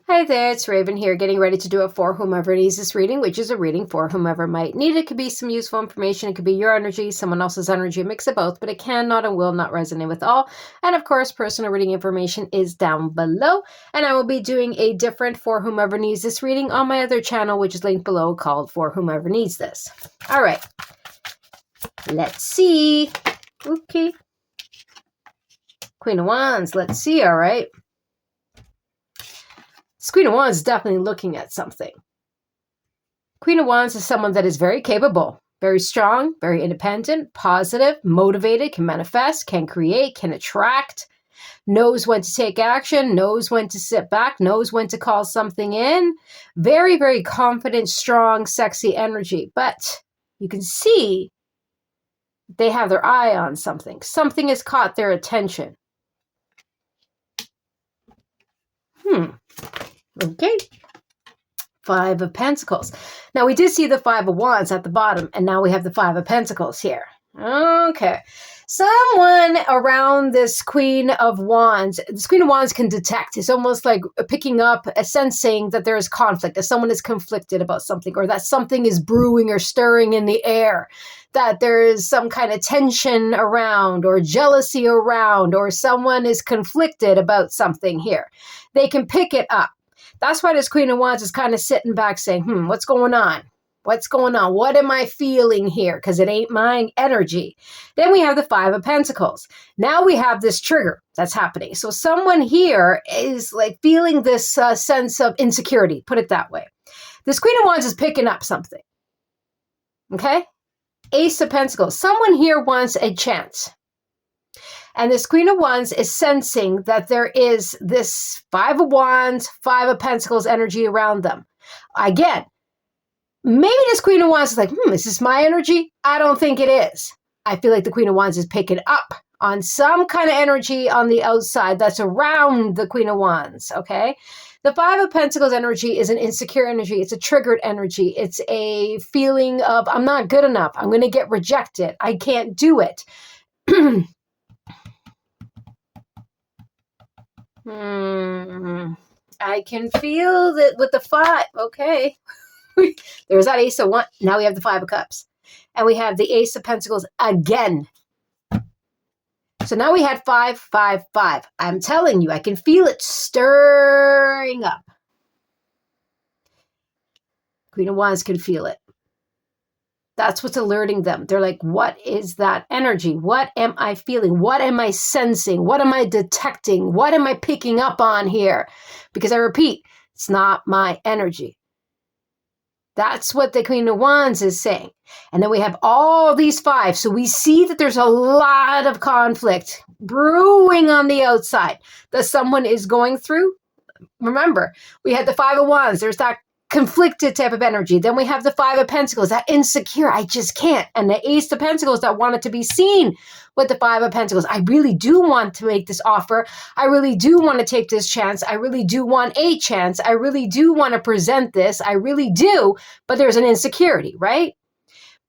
Hi there, it's Raven here, getting ready to do it for whomever needs this reading, which is a reading for whomever might need it. It could be some useful information, it could be your energy, someone else's energy, a mix of both, but it cannot and will not resonate with all. And of course, personal reading information is down below, and I will be doing a different for whomever needs this reading on my other channel, which is linked below, called For Whomever Needs This. All right, let's see. Okay. Queen of Wands, let's see, all right. Queen of Wands is definitely looking at something. Queen of Wands is someone that is very capable, very strong, very independent, positive, motivated, can manifest, can create, can attract, knows when to take action, knows when to sit back, knows when to call something in. Very, very confident, strong, sexy energy. But you can see they have their eye on something. Something has caught their attention. Okay. Five of Pentacles. Now, we did see the Five of Wands at the bottom, and now we have the Five of Pentacles here. Okay. Someone around this Queen of Wands can detect. It's almost like picking up, sensing that there is conflict, that someone is conflicted about something, or that something is brewing or stirring in the air, that there is some kind of tension around or jealousy around, or someone is conflicted about something here. They can pick it up. That's why this Queen of Wands is kind of sitting back saying, what's going on? What's going on? What am I feeling here? Because it ain't my energy. Then we have the Five of Pentacles. Now we have this trigger that's happening. So someone here is like feeling this sense of insecurity, put it that way. This Queen of Wands is picking up something. Okay? Ace of Pentacles. Someone here wants a chance. And this Queen of Wands is sensing that there is this Five of Wands, Five of Pentacles energy around them. Again, maybe this Queen of Wands is like, is this my energy? I don't think it is. I feel like the Queen of Wands is picking up on some kind of energy on the outside that's around the Queen of Wands, okay? The Five of Pentacles energy is an insecure energy. It's a triggered energy. It's a feeling of, I'm not good enough. I'm going to get rejected. I can't do it. I can feel that with the five. Okay. There's that Ace of One. Now we have the Five of Cups. And we have the Ace of Pentacles again. So now we had 5, 5, 5. I'm telling you, I can feel it stirring up. Queen of Wands can feel it. That's what's alerting them. They're like, what is that energy? What am I feeling? What am I sensing? What am I detecting? What am I picking up on here? Because I repeat, it's not my energy. That's what the Queen of Wands is saying. And then we have all these five. So we see that there's a lot of conflict brewing on the outside that someone is going through. Remember, we had the Five of Wands. There's that conflicted type of energy. Then we have the Five of Pentacles, that insecure, I just can't. And the Ace of Pentacles that wanted to be seen with the Five of Pentacles. I really do want to make this offer. I really do want to take this chance. I really do want a chance. I really do want to present this. I really do. But there's an insecurity, right?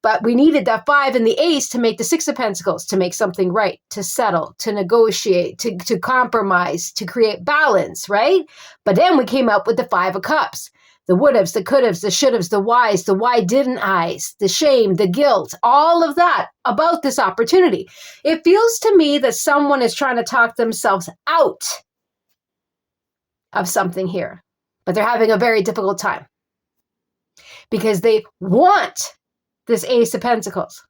But we needed that Five and the Ace to make the Six of Pentacles, to make something right, to settle, to negotiate, to compromise, to create balance, right? But then we came up with the Five of Cups. The would-haves, the could-haves, the should-haves, the whys, the why didn't I's, the shame, the guilt, all of that about this opportunity. It feels to me that someone is trying to talk themselves out of something here, but they're having a very difficult time because they want this Ace of Pentacles.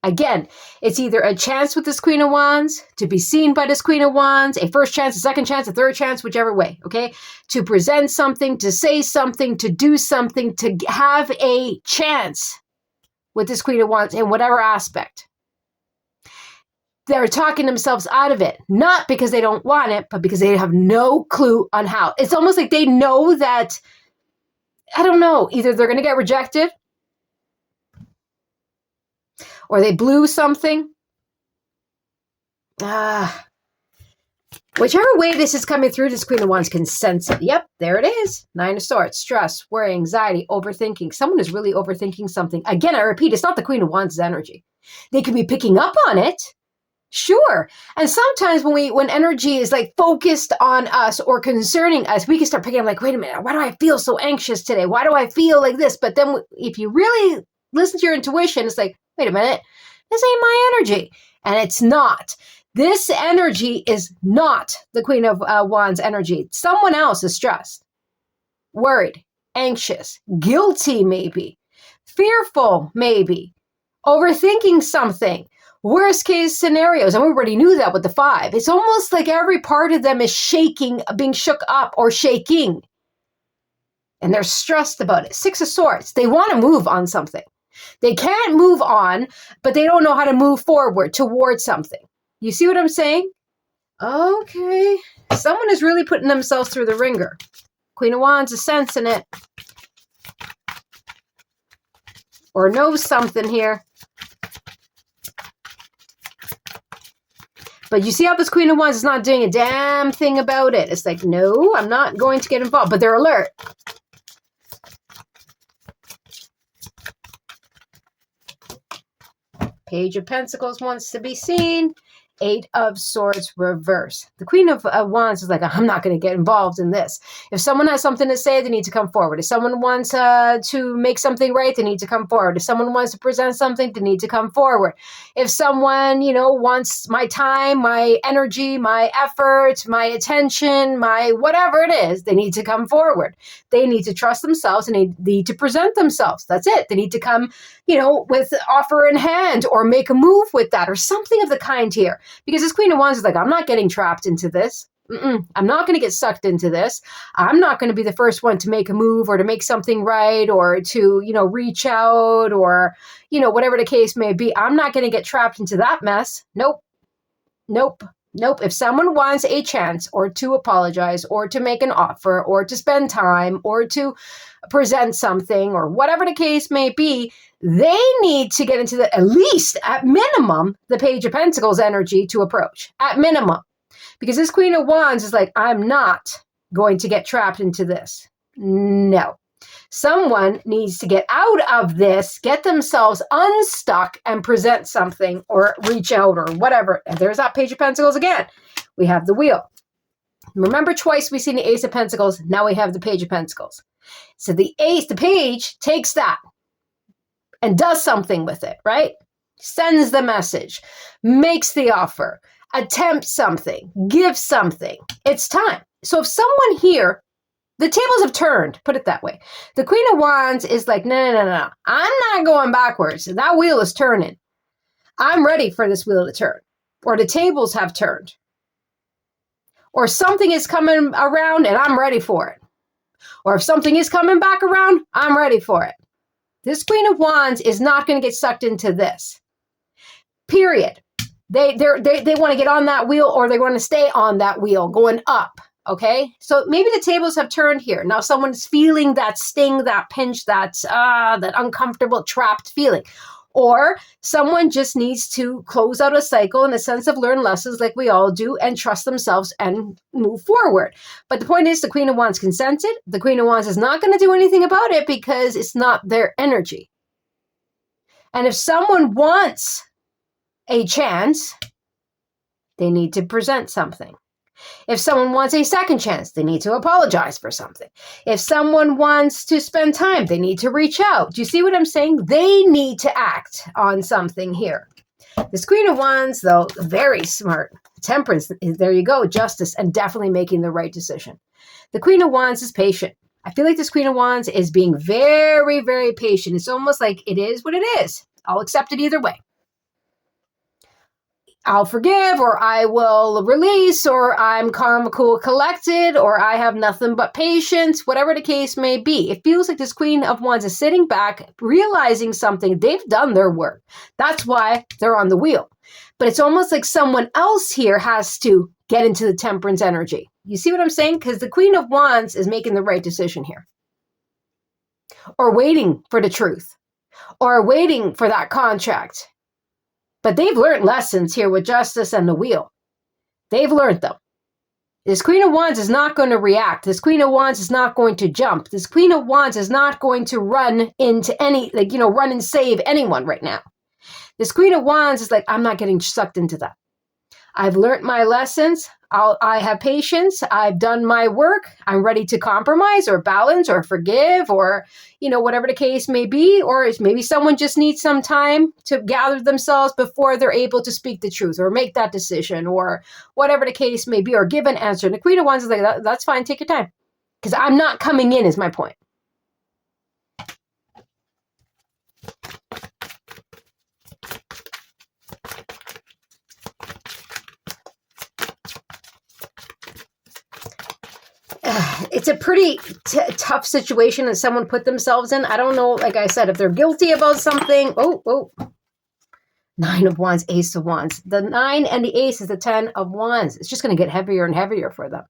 Again, it's either a chance with this Queen of Wands, to be seen by this Queen of Wands, a first chance, a second chance, a third chance, whichever way, okay? To present something, to say something, to do something, to have a chance with this Queen of Wands in whatever aspect. They're talking themselves out of it, not because they don't want it, but because they have no clue on how. It's almost like they know that, I don't know, either they're going to get rejected, or they blew something. Whichever way this is coming through, this Queen of Wands can sense it. Yep, there it is. Nine of Swords, stress, worry, anxiety, overthinking. Someone is really overthinking something. Again, I repeat, it's not the Queen of Wands' energy. They could be picking up on it, Sure. And sometimes when energy is like focused on us or concerning us, we can start picking up like, wait a minute, why do I feel so anxious today? Why do I feel like this? But then if you really listen to your intuition, it's like, wait a minute, this ain't my energy. And it's not. This energy is not the Queen of Wands energy. Someone else is stressed, worried, anxious, guilty maybe, fearful maybe, overthinking something. Worst case scenarios, and we already knew that with the 5. It's almost like every part of them is shaking, being shook up or shaking. And they're stressed about it. 6 of Swords, they want to move on something. They can't move on, but they don't know how to move forward towards something. You see what I'm saying? Okay. Someone is really putting themselves through the ringer. Queen of Wands is sensing it. Or knows something here. But you see how this Queen of Wands is not doing a damn thing about it. It's like, no, I'm not going to get involved. But they're alert. Page of Pentacles wants to be seen. 8 of Swords reverse. The Queen of Wands is like, I'm not going to get involved in this. If someone has something to say, they need to come forward. If someone wants to make something right, they need to come forward. If someone wants to present something, they need to come forward. If someone, wants my time, my energy, my effort, my attention, my whatever it is, they need to come forward. They need to trust themselves and they need to present themselves. That's it. They need to come, with offer in hand or make a move with that or something of the kind here. Because this Queen of Wands is like, I'm not getting trapped into this. I'm not going to get sucked into this. I'm not going to be the first one to make a move or to make something right or to, reach out or, whatever the case may be. I'm not going to get trapped into that mess. Nope. If someone wants a chance or to apologize or to make an offer or to spend time or to present something or whatever the case may be, they need to get into at least, at minimum, the Page of Pentacles energy to approach. At minimum. Because this Queen of Wands is like, I'm not going to get trapped into this. No. Someone needs to get out of this, get themselves unstuck and present something or reach out or whatever. And there's that Page of Pentacles again. We have the Wheel. Remember twice we've seen the Ace of Pentacles. Now we have the Page of Pentacles. So the Page takes that and does something with it, right? Sends the message, makes the offer, attempts something, gives something. It's time. So if someone here, the tables have turned, put it that way. The Queen of Wands is like, no. I'm not going backwards. That wheel is turning. I'm ready for this wheel to turn. Or the tables have turned. Or something is coming around and I'm ready for it. Or if something is coming back around, I'm ready for it. This Queen of Wands is not going to get sucked into this. Period. They want to get on that wheel or they want to stay on that wheel going up. Okay, so maybe the tables have turned here. Now someone's feeling that sting, that pinch, that uncomfortable, trapped feeling. Or someone just needs to close out a cycle in a sense of learn lessons like we all do and trust themselves and move forward. But the point is the Queen of Wands consented. The Queen of Wands is not going to do anything about it because it's not their energy. And if someone wants a chance, they need to present something. If someone wants a second chance, they need to apologize for something. If someone wants to spend time, they need to reach out. Do you see what I'm saying? They need to act on something here. This Queen of Wands, though, very smart. Temperance, there you go, justice, and definitely making the right decision. The Queen of Wands is patient. I feel like this Queen of Wands is being very, very patient. It's almost like it is what it is. I'll accept it either way. I'll forgive, or I will release, or I'm calm, cool, collected, or I have nothing but patience, whatever the case may be. It feels like this Queen of Wands is sitting back, realizing something. They've done their work. That's why they're on the wheel. But it's almost like someone else here has to get into the temperance energy. You see what I'm saying? Because the Queen of Wands is making the right decision here. Or waiting for the truth. Or waiting for that contract. But they've learned lessons here with justice and the wheel. They've learned them. This Queen of Wands is not going to react. This Queen of Wands is not going to jump. This Queen of Wands is not going to run into run and save anyone right now. This Queen of Wands is like, I'm not getting sucked into that. I've learned my lessons. I have patience. I've done my work. I'm ready to compromise or balance or forgive or, whatever the case may be. Or maybe someone just needs some time to gather themselves before they're able to speak the truth or make that decision or whatever the case may be or give an answer. And the Queen of Wands is like, that's fine. Take your time. Because I'm not coming in is my point. It's a pretty tough situation that someone put themselves in. I don't know, like I said, if they're guilty about something. Oh. 9 of Wands, Ace of Wands. The 9 and the Ace is the 10 of Wands. It's just going to get heavier and heavier for them.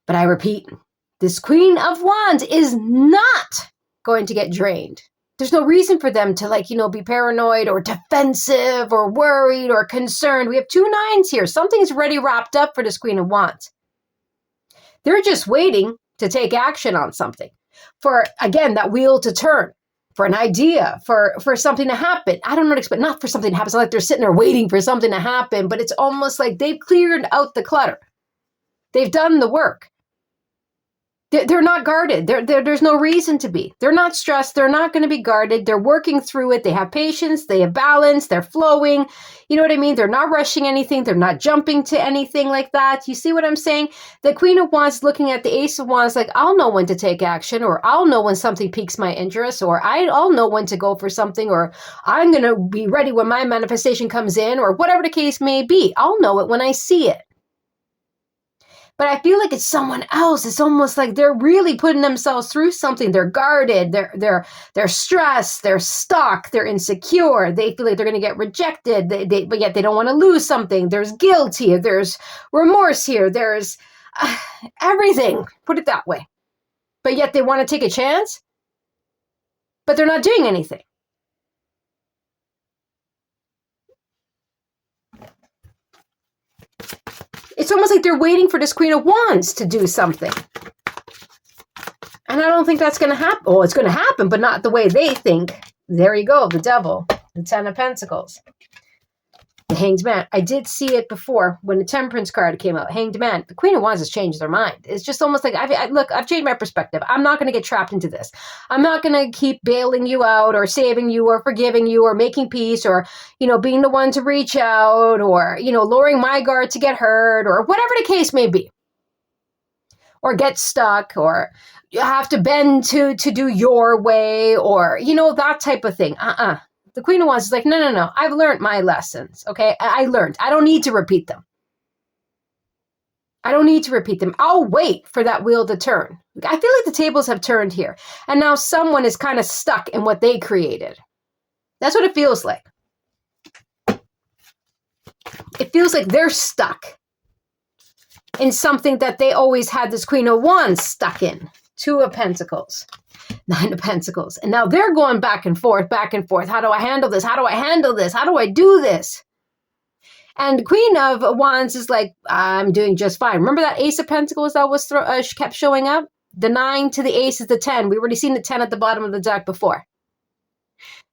But I repeat, this Queen of Wands is not going to get drained. There's no reason for them to be paranoid or defensive or worried or concerned. We have 2 9s here. Something's already wrapped up for this Queen of Wands. They're just waiting to take action on something. For, again, that wheel to turn. For an idea, for something to happen. I don't know, expect not for something to happen. It's not like they're sitting there waiting for something to happen, but it's almost like they've cleared out the clutter. They've done the work. They're not guarded. There's no reason to be. They're not stressed. They're not going to be guarded. They're working through it. They have patience. They have balance. They're flowing. You know what I mean? They're not rushing anything. They're not jumping to anything like that. You see what I'm saying? The Queen of Wands looking at the Ace of Wands like, I'll know when to take action, or I'll know when something piques my interest, or I'll know when to go for something, or I'm going to be ready when my manifestation comes in, or whatever the case may be. I'll know it when I see it. But I feel like it's someone else. It's almost like they're really putting themselves through something. They're guarded. They're stressed. They're stuck. They're insecure. They feel like they're going to get rejected. But yet they don't want to lose something. There's guilt here. There's remorse here. There's everything. Put it that way. But yet they want to take a chance. But they're not doing anything. It's almost like they're waiting for this Queen of Wands to do something. And I don't think that's going to happen. Oh, it's going to happen, but not the way they think. There you go, the Devil, the 10 of Pentacles. The Hanged Man. I did see it before when the Temperance card came out. Hanged Man. The Queen of Wands has changed their mind. It's just almost like, I've changed my perspective. I'm not going to get trapped into this. I'm not going to keep bailing you out or saving you or forgiving you or making peace or, being the one to reach out or, lowering my guard to get hurt or whatever the case may be. Or get stuck or you have to bend to do your way or, that type of thing. The Queen of Wands is like, no. I've learned my lessons, okay? I learned. I don't need to repeat them. I'll wait for that wheel to turn. I feel like the tables have turned here. And now someone is kind of stuck in what they created. That's what it feels like. It feels like they're stuck in something that they always had this Queen of Wands stuck in. 2 of Pentacles. 9 of Pentacles. And now they're going back and forth. How do I handle this? How do I do this? And Queen of Wands is like, I'm doing just fine. Remember that Ace of Pentacles that was kept showing up? The 9 to the Ace is the 10. We've already seen the 10 at the bottom of the deck before.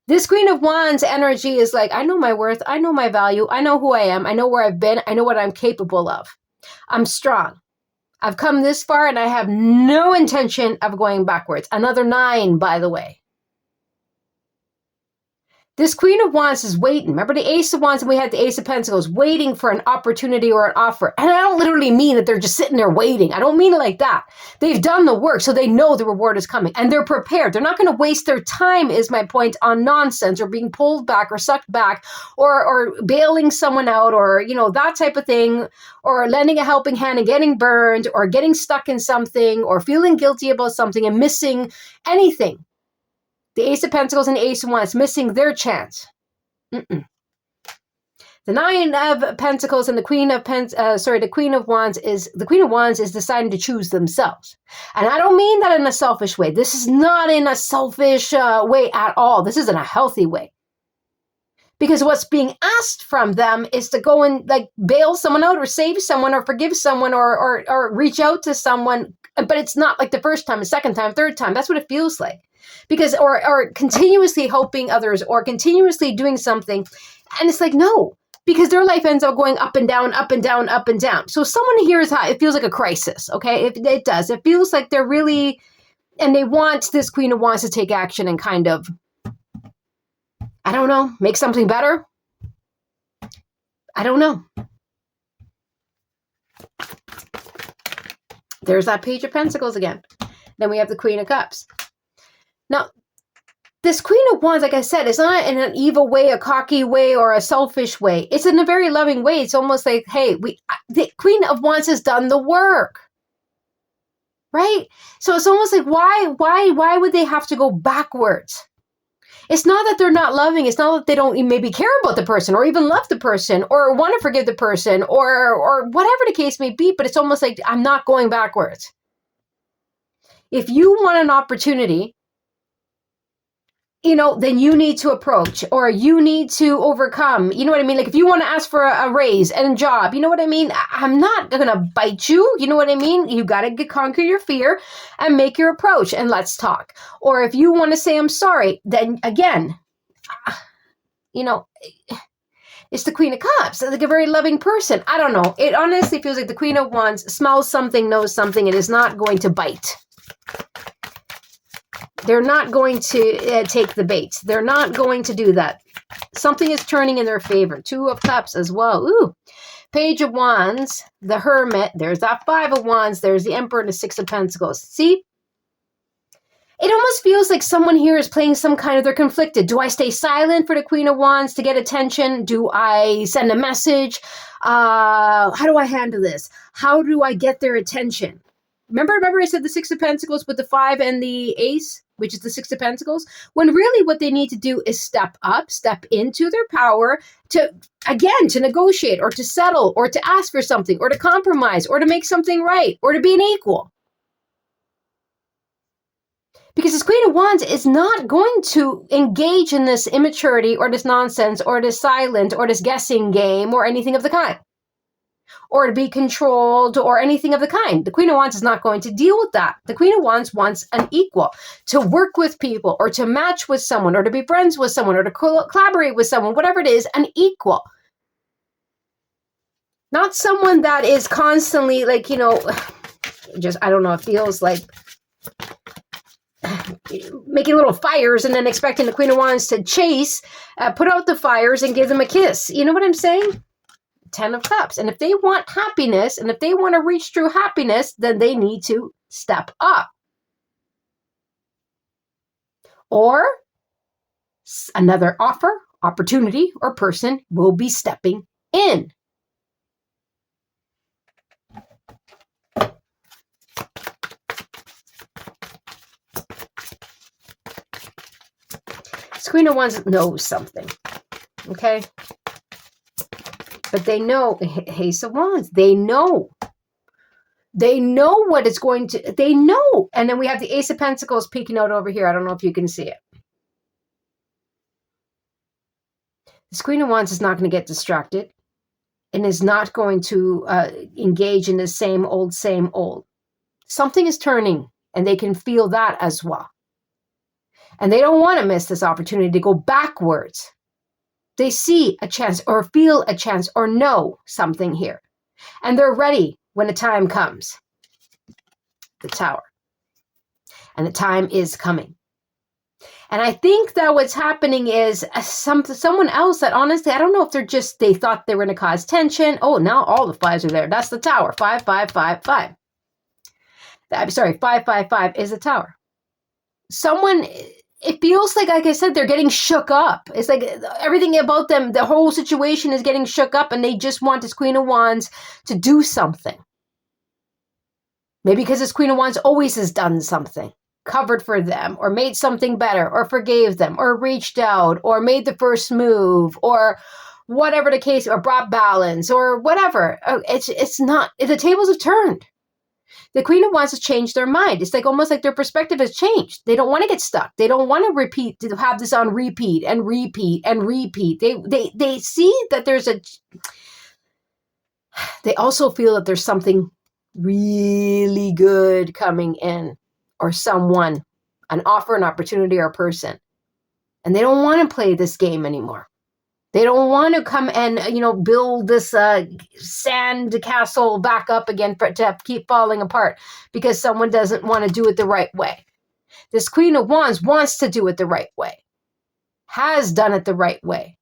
This Queen of Wands energy is like, I know my worth. I know my value. I know who I am. I know where I've been. I know what I'm capable of. I'm strong. I've come this far and I have no intention of going backwards. Another 9, by the way. This Queen of Wands is waiting. Remember the Ace of Wands and we had the Ace of Pentacles waiting for an opportunity or an offer. And I don't literally mean that they're just sitting there waiting. I don't mean it like that. They've done the work, so they know the reward is coming. And they're prepared. They're not going to waste their time, is my point, on nonsense or being pulled back or sucked back or bailing someone out or, that type of thing, or lending a helping hand and getting burned or getting stuck in something or feeling guilty about something and missing anything. The Ace of Pentacles and the Ace of Wands missing their chance. The 9 of Pentacles and the Queen of Wands is deciding to choose themselves. And I don't mean that in a selfish way. This is not in a selfish way at all. This is in a healthy way. Because what's being asked from them is to go and bail someone out or save someone or forgive someone or reach out to someone. But it's not like the first time, the second time, third time. That's what it feels like. Because, or continuously helping others or continuously doing something. And it's like, no, because their life ends up going up and down, up and down, up and down. So someone here is high. It feels like a crisis, okay? It does. It feels like they're really, and they want this Queen of Wands to take action and kind of, I don't know, make something better. I don't know. There's that Page of Pentacles again. Then we have the Queen of Cups. Now, this Queen of Wands, like I said, is not in an evil way, a cocky way, or a selfish way. It's in a very loving way. It's almost like, hey, the Queen of Wands has done the work. Right? So it's almost like, why would they have to go backwards? It's not that they're not loving. It's not that they don't maybe care about the person or even love the person or want to forgive the person or whatever the case may be, but it's almost like, I'm not going backwards. If you want an opportunity, then you need to approach or you need to overcome. You know what I mean? Like if you want to ask for a raise and a job, you know what I mean? I'm not going to bite you. You know what I mean? You got to conquer your fear and make your approach and let's talk. Or if you want to say, I'm sorry, then again, it's the Queen of Cups. It's like a very loving person. I don't know. It honestly feels like the Queen of Wands smells something, knows something, and is not going to bite. They're not going to take the bait. They're not going to do that. Something is turning in their favor. Two of Cups as well. Ooh. Page of Wands, the Hermit. There's that Five of Wands. There's the Emperor and the Six of Pentacles. See? It almost feels like someone here is playing some kind of, they're conflicted. Do I stay silent for the Queen of Wands to get attention? Do I send a message? How do I handle this? How do I get their attention? Remember I said the Six of Pentacles with the Five and the Ace, which is the Six of Pentacles? When really what they need to do is step up, step into their power to negotiate or to settle or to ask for something or to compromise or to make something right or to be an equal. Because this Queen of Wands is not going to engage in this immaturity or this nonsense or this silent or this guessing game or anything of the kind. Or to be controlled or anything of the kind. The Queen of Wands is not going to deal with that. The Queen of Wands wants an equal, to work with people or to match with someone or to be friends with someone or to collaborate with someone, whatever it is, an equal. Not someone that is constantly like, I don't know, it feels like making little fires and then expecting the Queen of Wands to put out the fires and give them a kiss. You know what I'm saying? 10 of Cups. And if they want happiness and if they want to reach true happiness, then they need to step up. Or another offer, opportunity, or person will be stepping in. This Queen of Wands knows something. Okay? But they know, Ace of Wands, they know. They know what it's going to, they know. And then we have the Ace of Pentacles peeking out over here. I don't know if you can see it. This Queen of Wands is not going to get distracted and is not going to engage in the same old, same old. Something is turning and they can feel that as well. And they don't want to miss this opportunity to go backwards. They see a chance or feel a chance or know something here. And they're ready when the time comes. The Tower. And the time is coming. And I think that what's happening is someone else that honestly, I don't know if they thought they were going to cause tension. Oh, now all the fives are there. That's the Tower. 5, 5, 5, 5. I'm sorry, 5, 5, 5 is the Tower. Someone... It feels like I said, they're getting shook up. It's like everything about them, the whole situation is getting shook up and they just want this Queen of Wands to do something. Maybe because this Queen of Wands always has done something, covered for them or made something better or forgave them or reached out or made the first move or whatever the case, or brought balance or whatever. It's not, the tables have turned. The Queen of Wands has changed their mind. It's like almost like their perspective has changed. They don't want to get stuck. They don't want to have this on repeat and repeat and repeat. They see that they also feel that there's something really good coming in, or someone, an offer, an opportunity, or a person. And they don't want to play this game anymore. They don't want to come and, build this sand castle back up again to keep falling apart because someone doesn't want to do it the right way. This Queen of Wands wants to do it the right way, has done it the right way.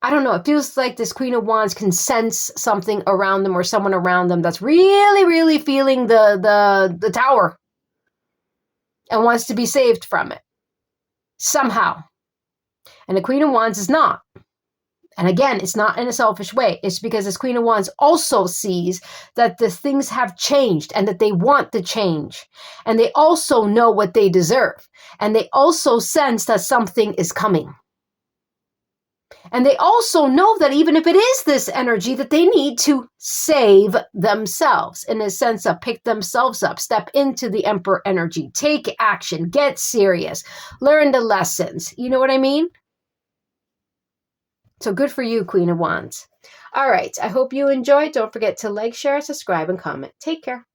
I don't know. It feels like this Queen of Wands can sense something around them or someone around them that's really, really feeling the tower and wants to be saved from it somehow. And the Queen of Wands is not. And again, it's not in a selfish way. It's because this Queen of Wands also sees that the things have changed and that they want to change. And they also know what they deserve. And they also sense that something is coming. And they also know that even if it is this energy, that they need to save themselves in a sense of pick themselves up, step into the Emperor energy, take action, get serious, learn the lessons. You know what I mean? So good for you, Queen of Wands. All right. I hope you enjoyed. Don't forget to like, share, subscribe, and comment. Take care.